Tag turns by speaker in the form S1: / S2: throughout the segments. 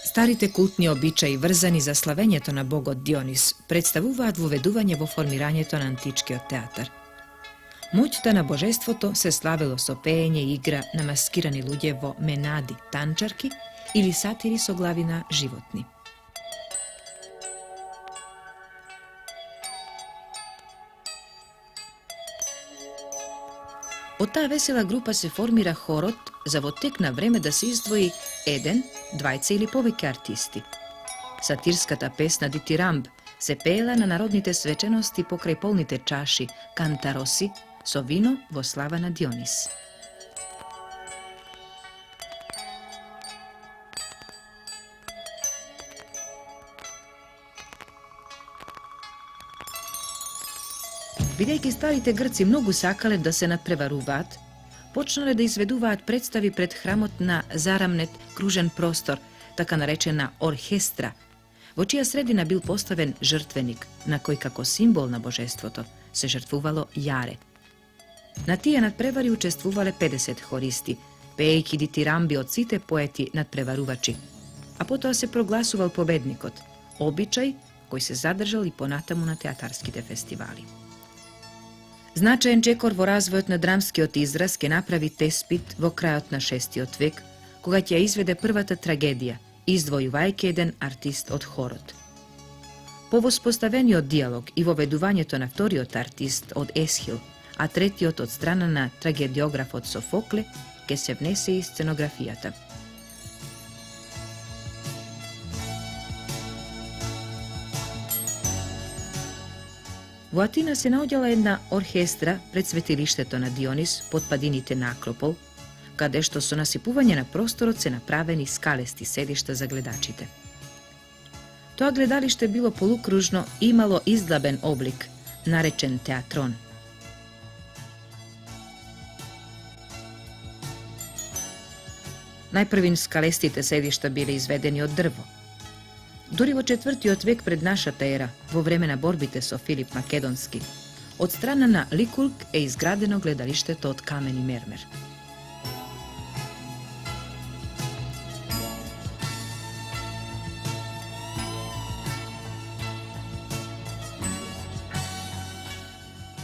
S1: Старите култни обичаи врзани за славењето на богот Дионис представуваат воведување во формирањето на античкиот театар. Моќта на божеството се славело со пеење и игра на маскирани луѓе во менади, танчарки или сатири со глави на животни. Од таа весела група се формира хорот за во тек на време да се издвои еден, двајца или повеќе артисти. Сатирската песна Дитирамб се пеела на народните свечености покрај полните чаши кантароси со вино во слава на Дионис. Бидејќи старите грци многу сакале да се надпреваруваат, почнале да изведуваат представи пред храмот на зарамнет кружен простор, така наречена орхестра, во чија средина бил поставен жртвеник, на кој како символ на божеството се жртвувало јаре. На тие надпревари учествувале 50 хористи, пеејќи дитирамби од сите поети надпреварувачи, а потоа се прогласувал победникот, обичај кој се задржал и понатаму на театарските фестивали. Значаен чекор во развојот на драмскиот израз ќе направи Теспит во крајот на 6. век, кога ќе изведе првата трагедија, издвојувајќи еден артист од хорот. По воспоставениот диалог и воведувањето на вториот артист од Есхил, а третиот од страна на трагедиографот Софокле, ќе се внесе и сценографијата. Во Атина се наоѓала една орхестра пред светилиштето на Дионис под падините на Акропол, каде што со насипување на просторот се направени скалести седишта за гледачите. Тоа гледалиште било полукружно и имало издлабен облик, наречен театрон. Најпрвин скалестите седишта биле изведени од дрво. Дури во 4. век пред нашата ера, во време на борбите со Филип Македонски, од страна на Ликулк е изградено гледалиштето од камен и мермер.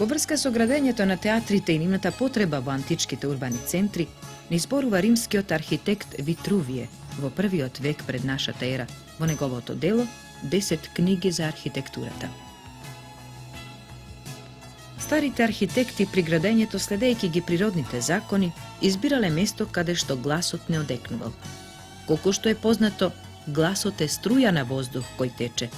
S1: Во врска со градењето на театрите и нивната потреба во античките урбани центри, ни зборува римскиот архитект Витрувие во 1. век пред нашата ера, во неговото дело 10 книги за архитектурата. Старите архитекти при градењето, следејќи ги природните закони, избирале место каде што гласот не одекнувал. Колку што е познато, гласот е струја на воздух кој тече,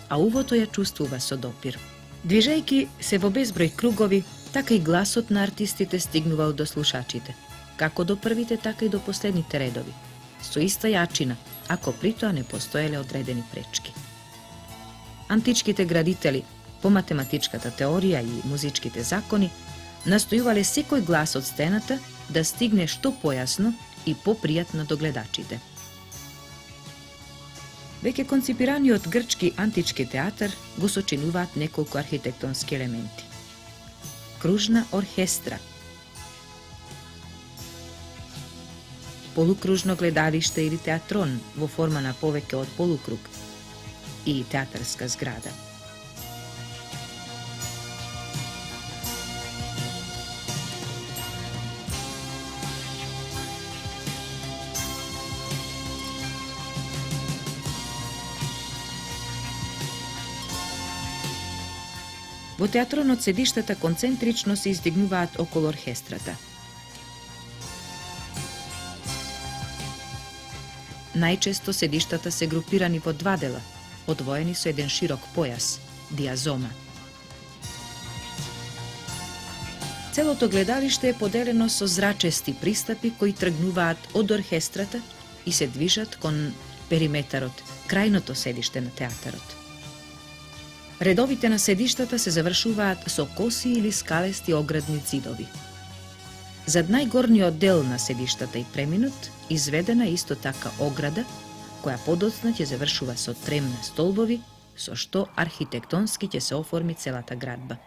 S1: а увото ја чувствува со допир. Движејќи се во безброј кругови, така и гласот на артистите стигнувал до слушачите, како до првите, така и до последните редови, со иста јачина, ако при тоа не постоеле одредени пречки. Античките градители, по математичката теорија и музичките закони, настојувале секој глас од стената да стигне што појасно и попријатно до гледачите. Веќе конципираниот грчки антички театар го сочинуваат неколку архитектонски елементи. Кружна орхестра, полукружно гледалиште или театрон во форма на повеќе од полукруг и театарска зграда. Во театронот седиштата концентрично се издигнуваат околу орхестрата. Најчесто седиштата се групирани во два дела, одвоени со еден широк појас, диазома. Целото гледалиште е поделено со зрачести пристапи кои тргнуваат од орхестрата и се движат кон периметарот, крајното седиште на театарот. Редовите на седиштата се завршуваат со коси или скалести оградни ѕидови. Зад најгорниот дел на седиштата и преминут, изведена исто така ограда, која подоцна ќе завршува со тремна столбови, со што архитектонски ќе се оформи целата градба.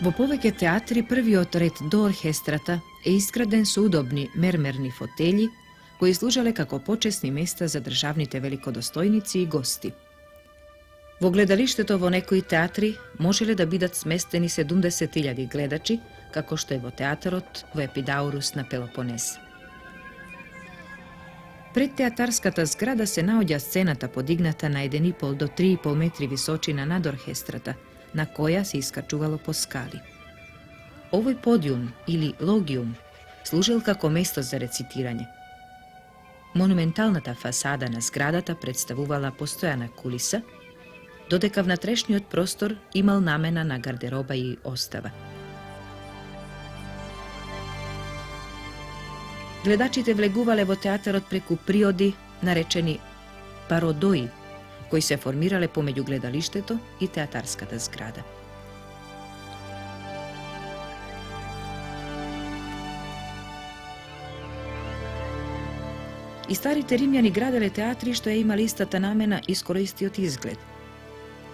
S1: Во повеќе театри првиот ред до оркестрата е изграден со удобни мермерни фотелји, кои служале како почесни места за државните великодостојници и гости. Во гледалиштето во некои театри можеле да бидат сместени 70.000 гледачи, како што е во театарот во Епидаурус на Пелопонез. Пред театарската зграда се наоѓа сцената подигната на 1,5 до 3,5 метри височина над оркестрата, на која се искачувало по скали. Овој подиум или логиум служел како место за рецитирање. Монументалната фасада на зградата представувала постојана кулиса, додека внатрешниот простор имал намена на гардероба и остава. Гледачите влегувале во театарот преку приоди, наречени пародои, кои се формирале помеѓу гледалиштето и театарската зграда. И старите римјани граделе театри што ја имале истата намена и скоро истиот изглед.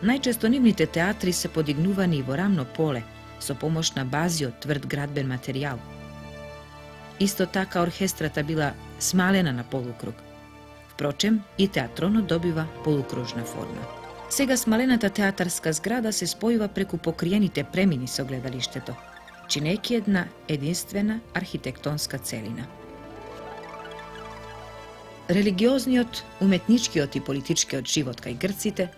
S1: Најчесто нивните театри се подигнувани во рамно поле, со помош на бази од тврд градбен материјал. Исто така оркестрата била смалена на полукруг. Впрочем, и театронот добива полукружна форма. Сега смалената театарска зграда се спојува преку покриените премини со гледалиштето, чинејќи една единствена архитектонска целина. Религиозниот, уметничкиот и политичкиот живот кај грците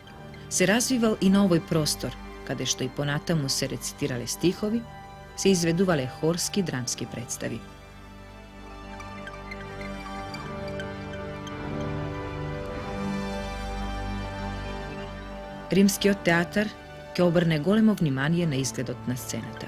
S1: се развивал и на овој простор, каде што и понатаму се рецитирале стихови, се изведувале хорски драмски представи. Римскиот театар ќе обрне големо внимание на изгледот на сцената.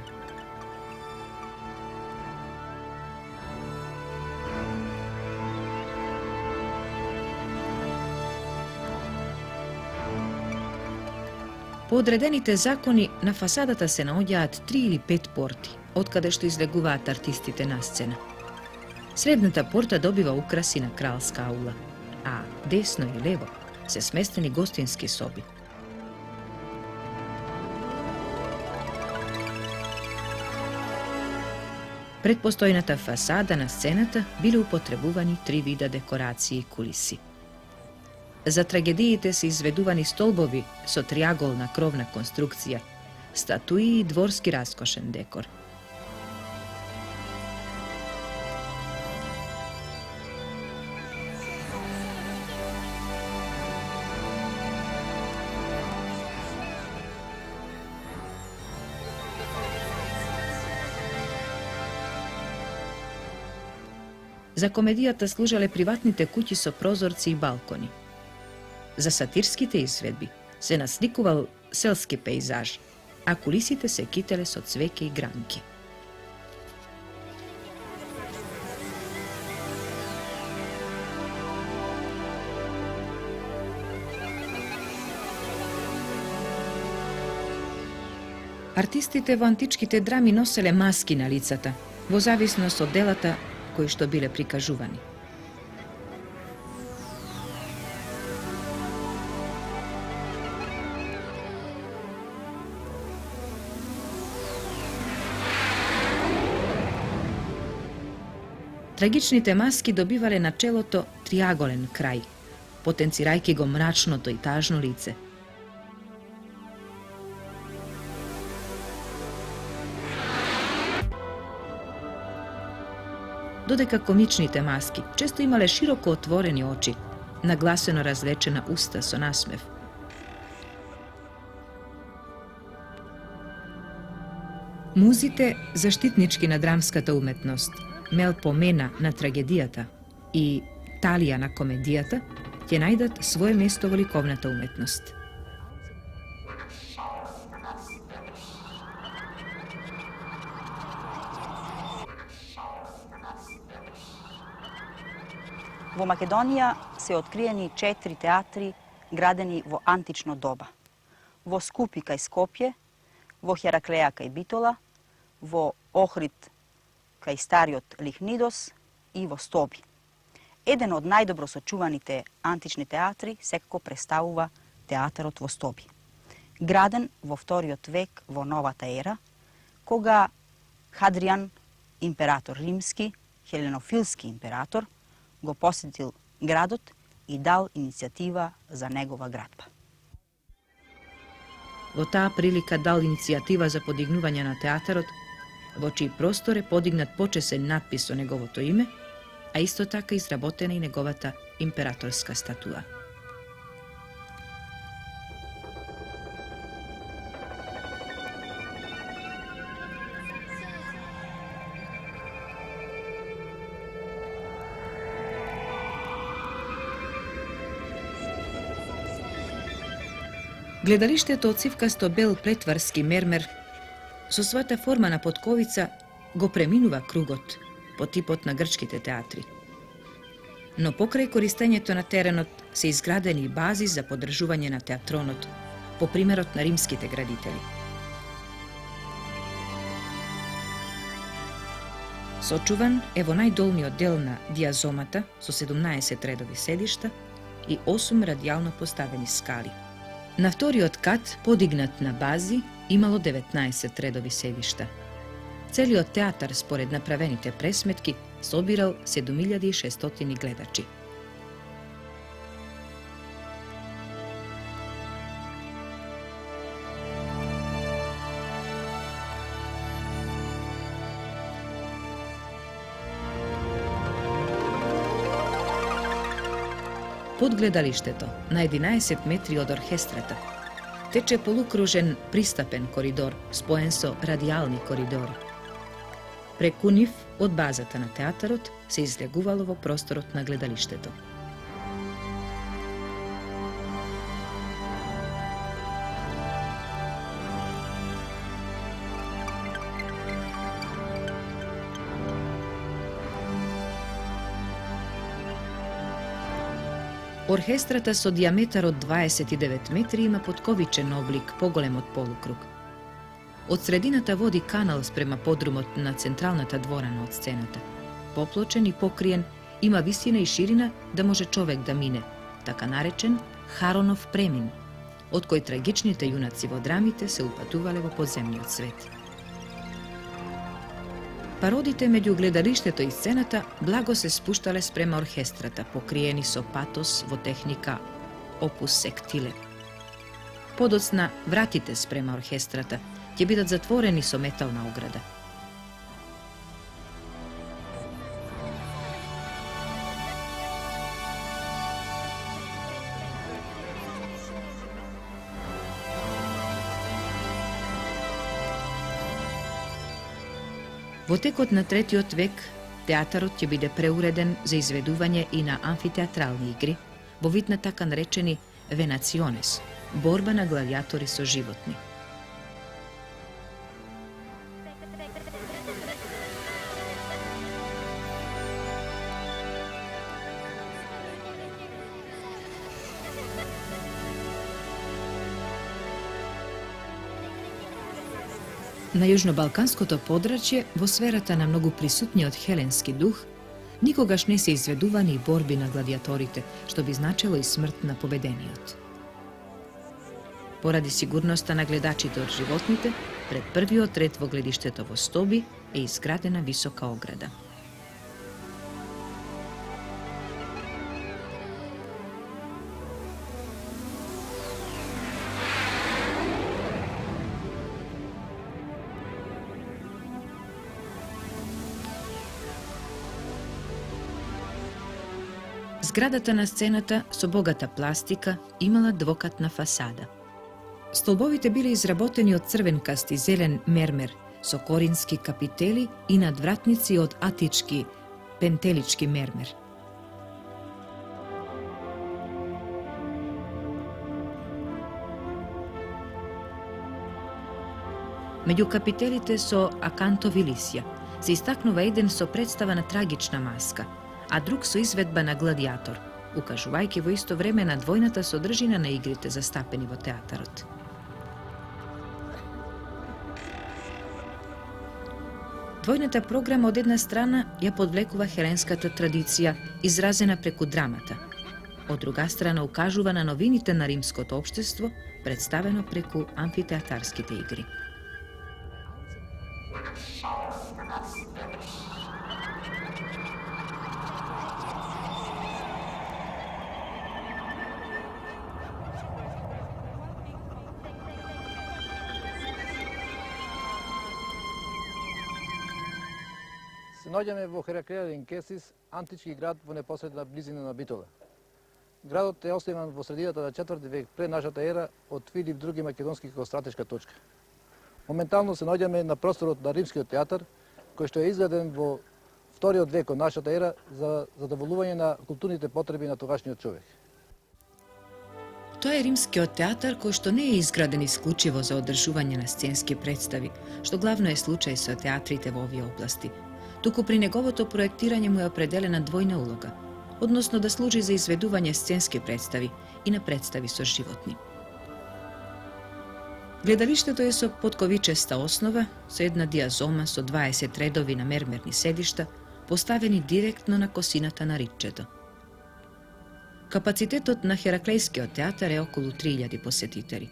S1: По одредените закони на фасадата се наоѓаат 3 или 5 порти, откаде што излегуваат артистите на сцена. Средната порта добива украси на кралска аула, а десно и лево се сместени гостински соби. Пред постојната фасада на сцената биле употребувани 3 вида декорации и кулиси. За трагедиите се изведувани столбови со триаголна кровна конструкција, статуи и дворски раскошен декор. За комедијата служале приватните куќи со прозорци и балкони. За сатирските изведби се насликувал селски пејзаж, а кулисите се кителе со цвеќе и гранки. Артистите во античките драми носеле маски на лицата, во зависност од делата кои што биле прикажувани. Трагичните маски добивале на челото триаголен крај, потенцирајќи го мрачното и тажно лице. Додека комичните маски често имале широко отворени очи, нагласено развлечена уста со насмев. Музите, заштитнички на драмската уметност, Мелпомена на трагедијата и Талија на комедијата, ќе најдат свое место во ликовната уметност.
S2: Во Македонија се откриени 4 театри градени во антично доба. Во Скупи кај Скопје, во Хераклеја кај Битола, во Охрид кај стариот Лихнидос и во Стоби. Еден од најдобро сочуваните антични театри секако представува театарот во Стоби. Граден во вториот век во новата ера, kога Hadrian, imperator rimski, helenofilski imperator, го посетил градот и дал иницијатива за негова градба.
S1: Во таа прилика дал иницијатива за подигнување на театарот, во чиј простор е подигнат почесен надпис со неговото име, а исто така изработена и неговата императорска статуа. Гледалиштето од цивкасто бел претварски мермер со својата форма на потковица го преминува кругот по типот на грчките театри. Но покрај користењето на теренот се изградени бази за поддржување на театронот, по примерот на римските градители. Сочуван е во најдолниот дел на диазомата со 17 редови седишта и 8 радијално поставени скали. На вториот кат, подигнат на бази, имало 19 редови седишта. Целиот театар, според направените пресметки, собирал 7600 гледачи. Под гледалиштето, на 11 метри од оркестрата, тече полукружен пристапен коридор, споен со радијални коридори. Преку нив, од базата на театарот, се излегувало во просторот на гледалиштето. Оркестрата со диаметар од 29 метри има потковичен облик, поголем од полукруг. Од средината води канал спрема подрумот на централната дворана од сцената. Поплочен и покриен, има висина и ширина да може човек да мине, така наречен Харонов премин, од кој трагичните јунаци во драмите се упатувале во подземниот свет. Пародите меѓу гледалиштето и сцената благо се спуштале спрема оркестрата, покриени со патос во техника опус сектиле. Подоцна, вратите спрема оркестрата ќе бидат затворени со метална ограда. Во текот на третиот век, театарот ќе биде преуреден за изведување и на амфитеатрални игри, во вид на така наречени венационес, борба на гладиатори со животни. На јужнобалканското подрачје, во сферата на многу присутниот хеленски дух, никогаш не се изведувани борби на гладиаторите, што би значило и смрт на победениот. Поради сигурноста на гледачите од животните, пред првиот ред во гледиштето во Стоби е изградена висока ограда. Зградата на сцената со богата пластика имала двокатна фасада. Столбовите биле изработени од црвенкаст и зелен мермер со корински капители и надвратници од атички, пентелички мермер. Меѓу капителите со акантови лисја се истакнува еден со представа на трагична маска, а друг со изведба на гладиатор, укажувајќи во исто време на двојната содржина на игрите застапени во театарот. Двојната програма од една страна ја подвлекува хеленската традиција, изразена преку драмата. Од друга страна укажува на новините на римското општество, представено преку амфитеатарските игри.
S3: Се наоѓаме во Хераклеја Линкесис, антички град во непосредна близина на Битола. Градот е основан во средината на 4 век пред нашата ера од Филип II Македонски како стратешка точка. Моментално се наоѓаме на просторот на Римскиот театар, кој што е изграден во вториот век од нашата ера за задоволување на културните потреби на тогашниот човек.
S1: Тоа е Римскиот театар кој што не е изграден исклучиво за одржување на сценски представи, што главно е случај со театрите во овие области. Туку при неговото проектирање му е определена двојна улога, односно да служи за изведување сценски представи и на представи со животни. Гледалиштето е со потковичеста основа, со една диазома со 20 редови на мермерни седишта, поставени директно на косината на ридчето. Капацитетот на Хераклејскиот театар е околу 3000 посетители.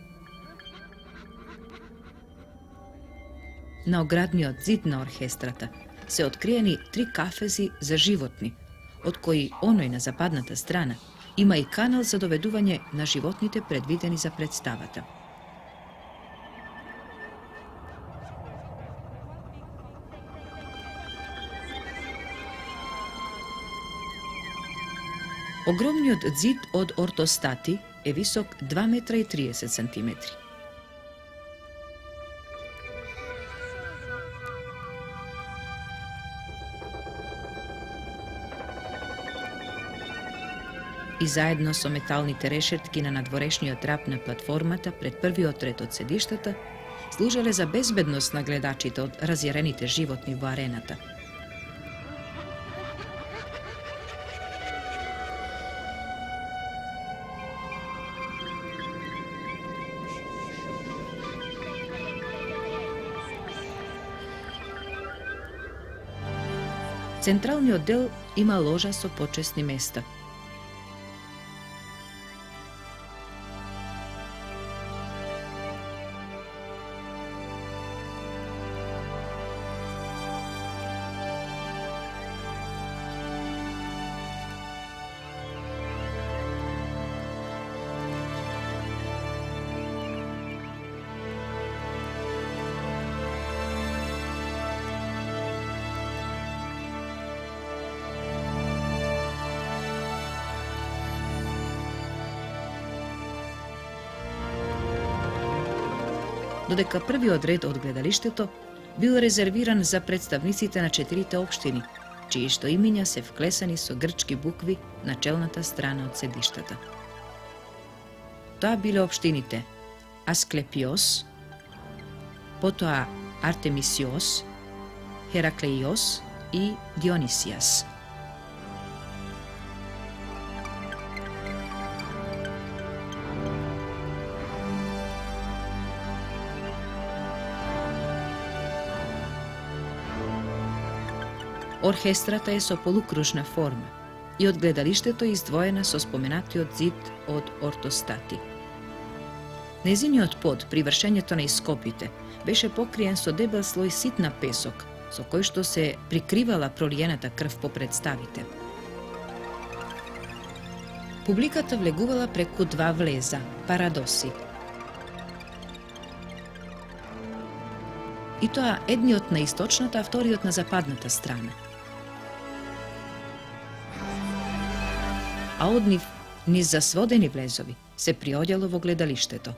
S1: На оградниот зид на оркестрата се откриени 3 кафези за животни, од кои оној на западната страна има и канал за доведување на животните предвидени за представата. Огромниот зид од ортостати е висок 2 метра и 30 сантиметри. И заедно со металните решетки на надворешниот трап на платформата пред првиот ред од седиштата, служеле за безбедност на гледачите од разјарените животни во арената. Централниот дел има ложа со почесни места. Додека првиот ред од гледалиштето бил резервиран за представниците на 4 општини, чии што имиња се вклесани со грчки букви на челната страна од седиштата. Тоа биле општините Асклепиос, потоа Артемисиос, Хераклеиос и Дионисијас. Оркестрата е со полукружна форма и од гледалиштето е издвоена со споменатиот зид од ортостати. Незиниот под при вршењето на ископите беше покриен со дебел слој ситна песок, со кој што се прикривала пролиената крв по представите. Публиката влегувала преку 2 влеза, парадоси. И тоа едниот на источната, а вториот на западната страна. А од нив, низ засводени влезови, се приоѓало во гледалиштето.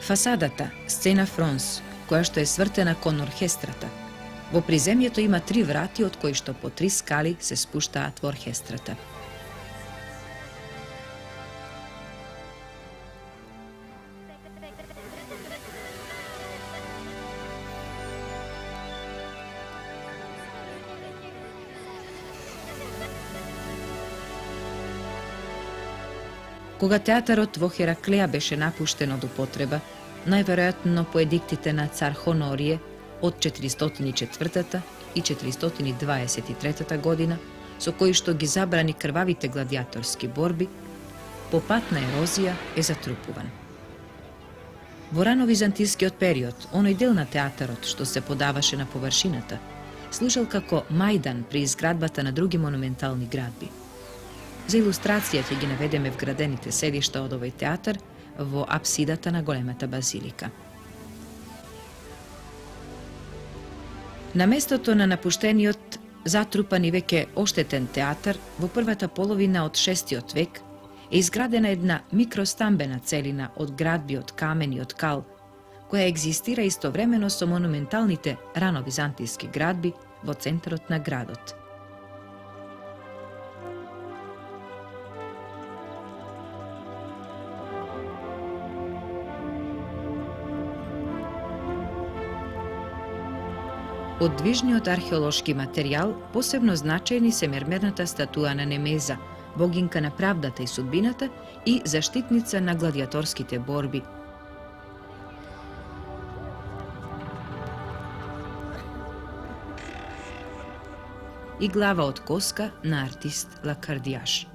S1: Фасадата, сцена фронс, која што е свртена кон оркестрата, во приземјето има 3 врати од кои што по 3 скали се спуштаат во оркестрата. Кога театарот во Хераклеја беше напуштен од употреба, најверојатно по едиктите на цар Хонорие од 404 и 423 година, со кои што ги забрани крвавите гладиаторски борби, попатна ерозија е затрупуван. Во рано-византискиот период, оној дел на театарот што се подаваше на површината, служел како мајдан при изградбата на други монументални градби. За илустрација ќе ги наведеме вградените седишта од овој театар во апсидата на големата базилика. На местото на напуштениот, затрупан и веќе оштетен театар во првата половина од 6 век е изградена една микростамбена целина од градби од камен и од кал, која екзистира истовремено со монументалните рано-византиски градби во центарот на градот. Од движниот археолошки материјал посебно значајни се мермерната статуа на Немеза, богинка на правдата и судбината и заштитница на гладиаторските борби. И глава од коска на артист Лакардиаш.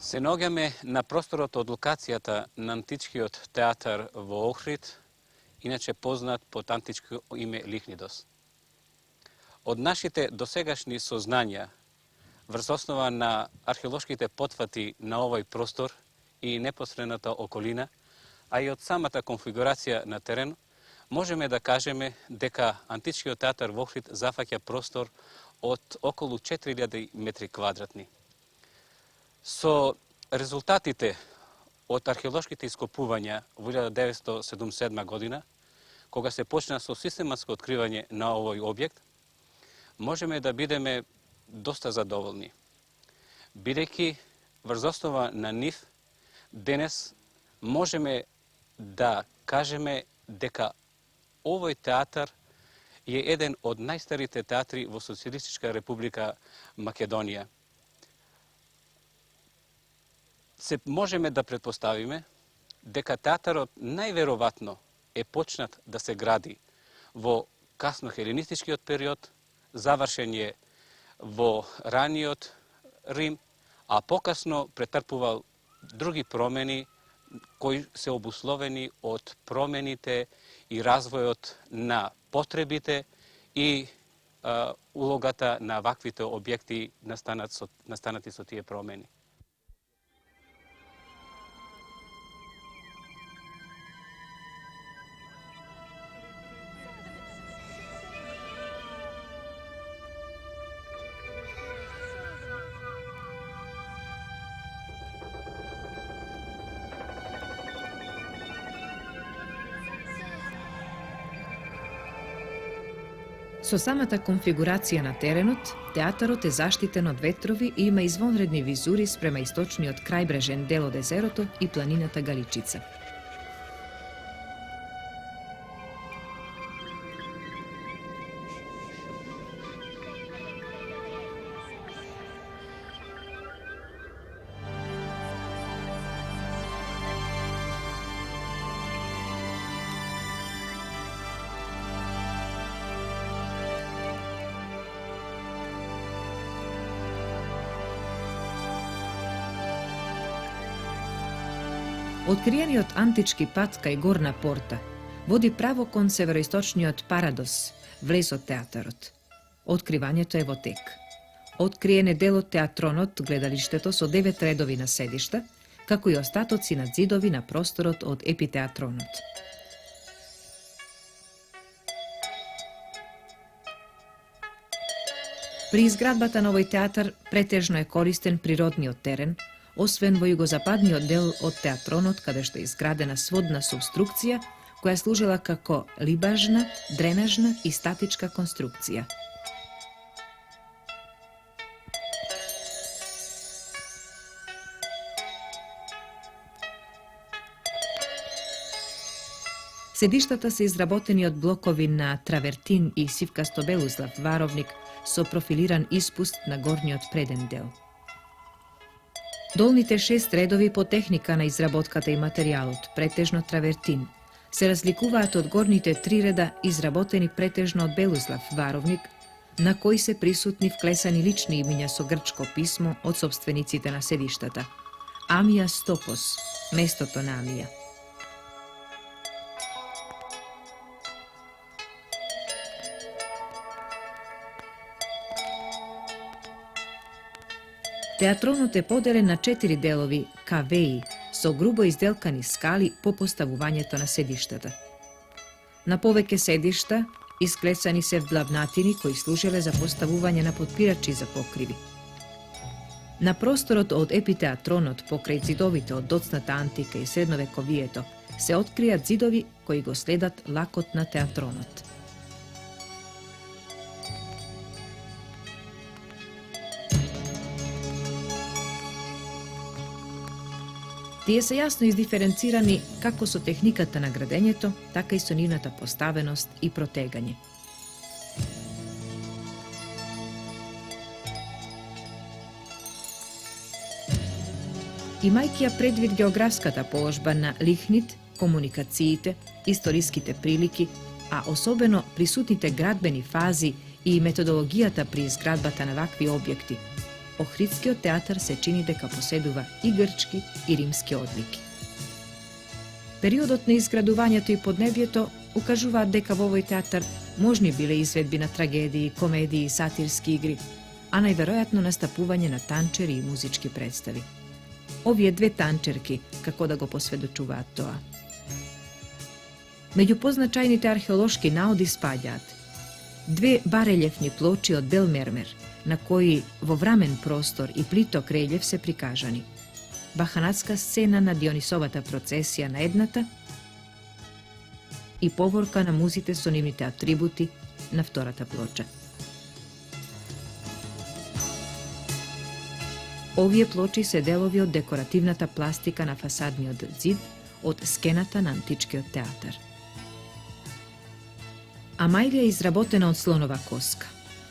S4: Се наоѓаме на просторот од локацијата на античкиот театар во Охрид, иначе познат под античко име Лихнидос. Од нашите досегашни сознања, врз основа на археолошките потфати на овој простор и непосредната околина, а и од самата конфигурација на терен, можеме да кажеме дека античкиот театар во Охрид зафаќа простор од околу 4000 метри квадратни. Со резултатите од археолошките ископувања во 1977 година, кога се почна со систематско откривање на овој објект, можеме да бидеме доста задоволни. Бидејќи врз основа на нив, денес можеме да кажеме дека овој театар е еден од најстарите театри во Социјалистичка република Македонија. Се можеме да претпоставиме дека театарот најверојатно е почнат да се гради во касно хеленистичкиот период, завршен е во раниот Рим, а покасно претрпувал други промени кои се обусловени од промените и развојот на потребите и улогата на ваквите објекти настанати со тие промени.
S1: Со самата конфигурација на теренот, театарот е заштитен од ветрови и има извонредни визури спрема источниот крајбрежен дел од езерото и планината Галичица. Откриениот антички пат кај Горна порта води право кон североисточниот Парадос, влез од театарот. Откривањето е во тек. Откриен е делот театронот, гледалиштето со 9 редови на седишта, како и остатоци на ѕидови на просторот од епитеатронот. При изградбата на овој театар претежно е користен природниот терен, освен во југозападниот дел од театронот, каде што е изградена сводна субструкција, која служела како либажна, дренажна и статичка конструкција. Седиштата се изработени од блокови на травертин и сивкасто-белузлав варовник со профилиран испуст на горниот преден дел. Долните 6 редови по техника на изработката и материјалот, претежно травертин, се разликуваат од горните 3 реда изработени претежно од белузлав варовник, на кои се присутни вклесани лични имиња со грчко писмо од собствениците на седиштата. Амија Стопос, местото на Амија. Театронот е поделен на 4 делови, кавеи, со грубо изделкани скали по поставувањето на седиштата. На повеќе седишта исклесани се вдлабнатини кои служеле за поставување на подпирачи за покриви. На просторот од епитеатронот покрај зидовите од доцната антика и средновековието се откријат зидови кои го следат лакот на театронот. Тие се јасно издиференцирани како со техниката на градењето, така и со нивната поставеност и протегање. Имајќи ја предвид географската положба на Лихнит, комуникациите, историските прилики, а особено присутните градбени фази и методологијата при изградбата на вакви објекти, Охридскиот театар се чини дека поседува и грчки и римски одлики. Периодот на изградувањето и поднебјето укажуваат дека во овој театар можни биле изведби на трагедии, комедии, сатирски игри, а најверојатно настапување на танчери и музички представи. Овие 2 танчерки, како да го посведочуваат тоа. Меѓу позначајните археолошки наоди спаѓаат 2 барелјефни плочи од бел мермер, на кои во врамен простор и плиток релјеф се прикажани. Баханатска сцена на Дионисовата процесија на едната и поворка на музите со нивните атрибути на втората плоча. Овие плочи се делови од декоративната пластика на фасадниот зид од скената на античкиот театар. Амајлија е изработена од слонова коска.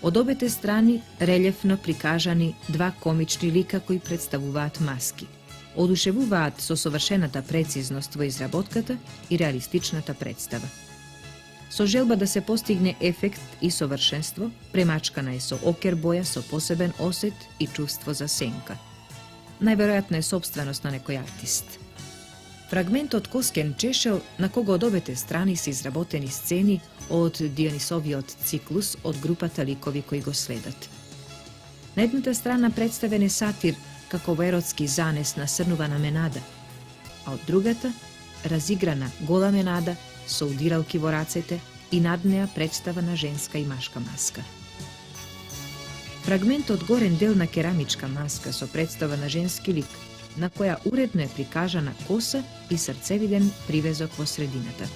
S1: Од обете страни релјефно прикажани 2 комични лика кои представуваат маски. Одушевуваат со совршената прецизност во изработката и реалистичната представа. Со желба да се постигне ефект и совршенство, премачкана е со окер боја со посебен осет и чувство за сенка. Најверојатно е сопственост на некој артист. Фрагментот Коскен чешел, на кого од обете страни се изработени сцени од Дионисовиот циклус од групата ликови кои го следат. На едната страна представен е сатир како во еротски занес на срнувана Менада, а од другата разиграна гола Менада со удиралки во рацете и над неа представа на женска и машка маска. Фрагментот горен дел на керамичка маска со представа на женски лик, на која уредно е прикажана коса и срцевиден привезок во средината.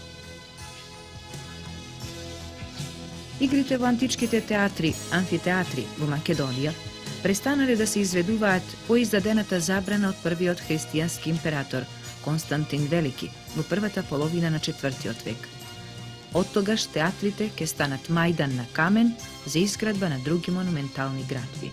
S1: Игрите во античките театри, амфитеатри во Македонија престанале да се изведуваат по издадената забрана од првиот христијански император Константин Велики во првата половина на 4. век. Од тогаш театрите ќе станат мајдан на камен за изградба на други монументални градби.